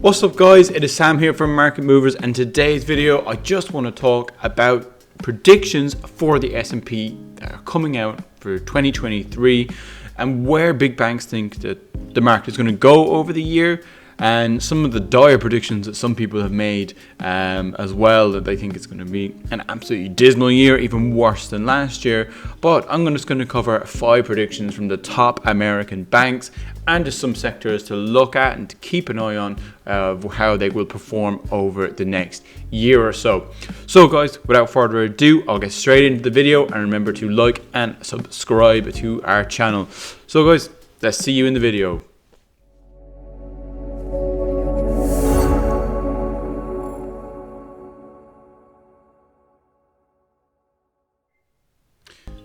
What's up guys, it is Sam here from Market Movers, and today's video I just want to talk about predictions for the S&P that are coming out for 2023 and where big banks think that the market is going to go over the year, and some of the dire predictions that some people have made as well, that they think it's going to be an absolutely dismal year, even worse than last year. But I'm just going to cover 5 predictions from the top American banks and just some sectors to look at and to keep an eye on how they will perform over the next year or so. So guys, without further ado, I'll get straight into the video, and remember to like and subscribe to our channel. So guys, let's see you in the video.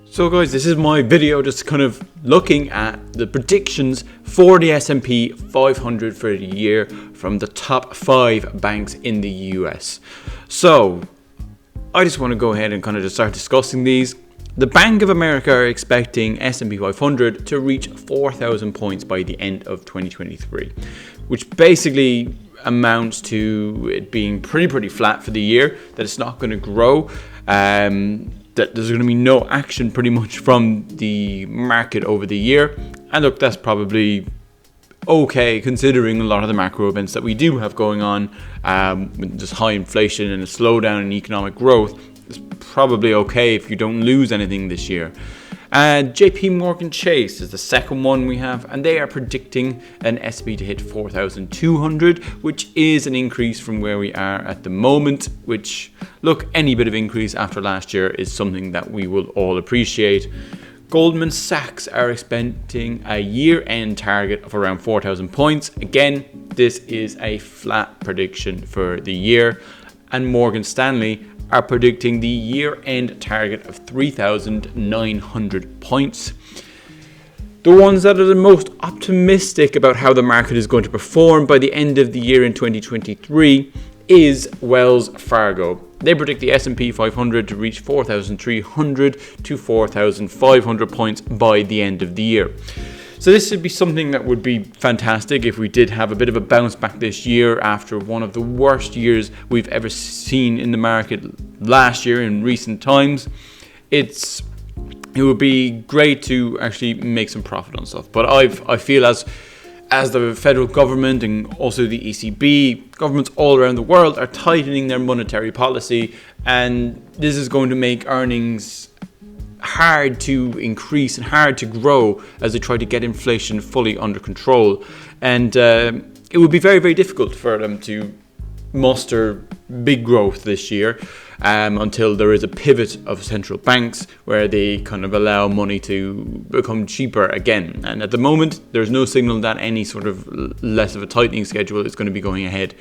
So guys, this is my video just kind of looking at the predictions for the S&P 500 for the year from the top 5 banks in the US. So I just want to go ahead and kind of just start discussing these. The Bank of America are expecting S&P 500 to reach 4,000 points by the end of 2023, which basically amounts to it being pretty flat for the year, that it's not going to grow. That there's going to be no action pretty much from the market over the year. And look, that's probably okay considering a lot of the macro events that we do have going on, with just high inflation and a slowdown in economic growth. It's probably okay if you don't lose anything this year. JP Morgan Chase is the second one we have, and they are predicting an S&P to hit 4,200, which is an increase from where we are at the moment, which, look, any bit of increase after last year is something that we will all appreciate. Goldman Sachs are expecting a year-end target of around 4,000 points. Again, this is a flat prediction for the year. And Morgan Stanley are predicting the year-end target of 3,900 points. The ones that are the most optimistic about how the market is going to perform by the end of the year in 2023 is Wells Fargo. They predict the S&P 500 to reach 4,300 to 4,500 points by the end of the year. So this would be something that would be fantastic if we did have a bit of a bounce back this year after one of the worst years we've ever seen in the market last year in recent times. It would be great to actually make some profit on stuff. But I feel as the federal government and also the ECB, governments all around the world are tightening their monetary policy, and this is going to make earnings hard to increase and hard to grow as they try to get inflation fully under control. And it would be very difficult for them to muster big growth this year until there is a pivot of central banks where they kind of allow money to become cheaper again. And at the moment, there's no signal that any sort of less of a tightening schedule is going to be going ahead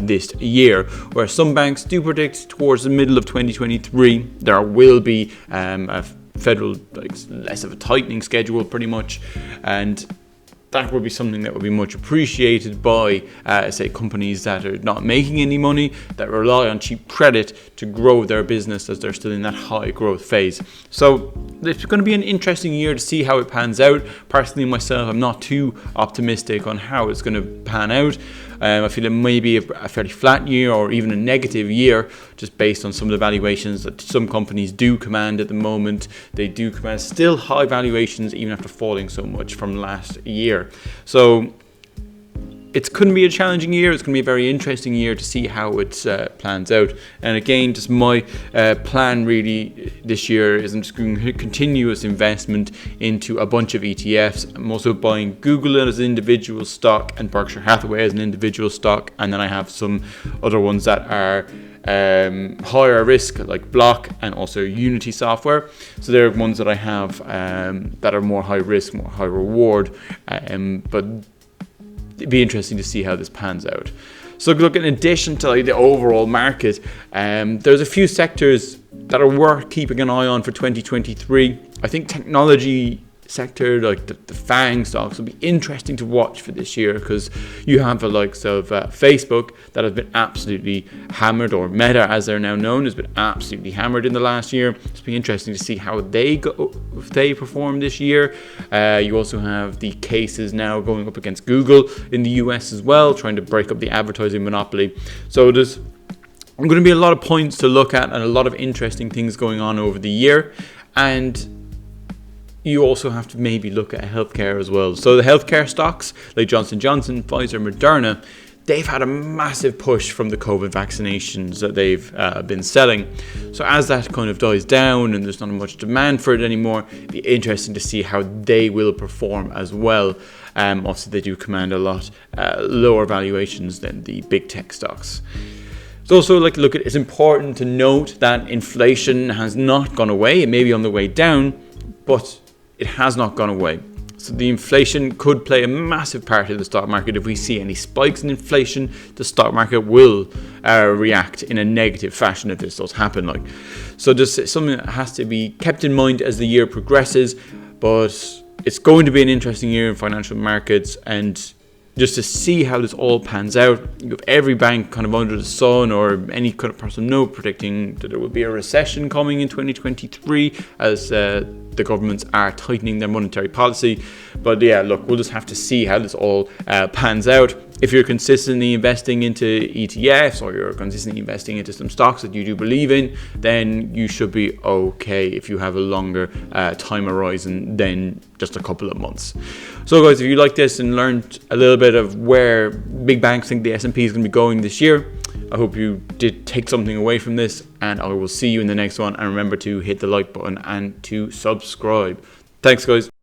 this year, where some banks do predict towards the middle of 2023 there will be a federal less of a tightening schedule pretty much, and that would be something that would be much appreciated by, say, companies that are not making any money, that rely on cheap credit to grow their business as they're still in that high growth phase. So it's going to be an interesting year to see how it pans out. Personally, myself, I'm not too optimistic on how it's going to pan out. I feel it may be a fairly flat year or even a negative year, just based on some of the valuations that some companies do command at the moment. They do command still high valuations even after falling so much from last year. So it's going to be a challenging year. It's going to be a very interesting year to see how it plans out. And again, just my plan really this year is I'm just going to continuous investment into a bunch of ETFs. I'm also buying Google as an individual stock and Berkshire Hathaway as an individual stock. And then I have some other ones that are higher risk, like Block and also Unity Software. So they're ones that I have that are more high risk, more high reward, but it'd be interesting to see how this pans out. So look, in addition to the overall market, there's a few sectors that are worth keeping an eye on for 2023. I think technology sector, like the FANG stocks, will be interesting to watch for this year, because you have the likes of Facebook that have been absolutely hammered, or Meta as they're now known, has been absolutely hammered in the last year. It's been interesting to see how they perform this year. You also have the cases now going up against Google in the US as well, trying to break up the advertising monopoly. So there's going to be a lot of points to look at and a lot of interesting things going on over the year. And you also have to maybe look at healthcare as well. So the healthcare stocks like Johnson & Johnson, Pfizer, Moderna, they've had a massive push from the COVID vaccinations that they've been selling. So as that kind of dies down and there's not much demand for it anymore, it'll be interesting to see how they will perform as well. Obviously, they do command a lot lower valuations than the big tech stocks. It's also it's important to note that inflation has not gone away. It may be on the way down, but it has not gone away. So the inflation could play a massive part in the stock market. If we see any spikes in inflation, the stock market will react in a negative fashion if this does happen. So just something that has to be kept in mind as the year progresses. But it's going to be an interesting year in financial markets, and just to see how this all pans out. You have every bank kind of under the sun, or any kind of person predicting that there will be a recession coming in 2023 as the governments are tightening their monetary policy. But yeah, look, we'll just have to see how this all pans out. If you're consistently investing into ETFs, or you're consistently investing into some stocks that you do believe in, then you should be okay if you have a longer time horizon than just a couple of months. So guys, if you like this and learned a little bit of where big banks think the S&P is going to be going this year, I hope you did take something away from this, and I will see you in the next one. And remember to hit the like button and to subscribe. Thanks guys.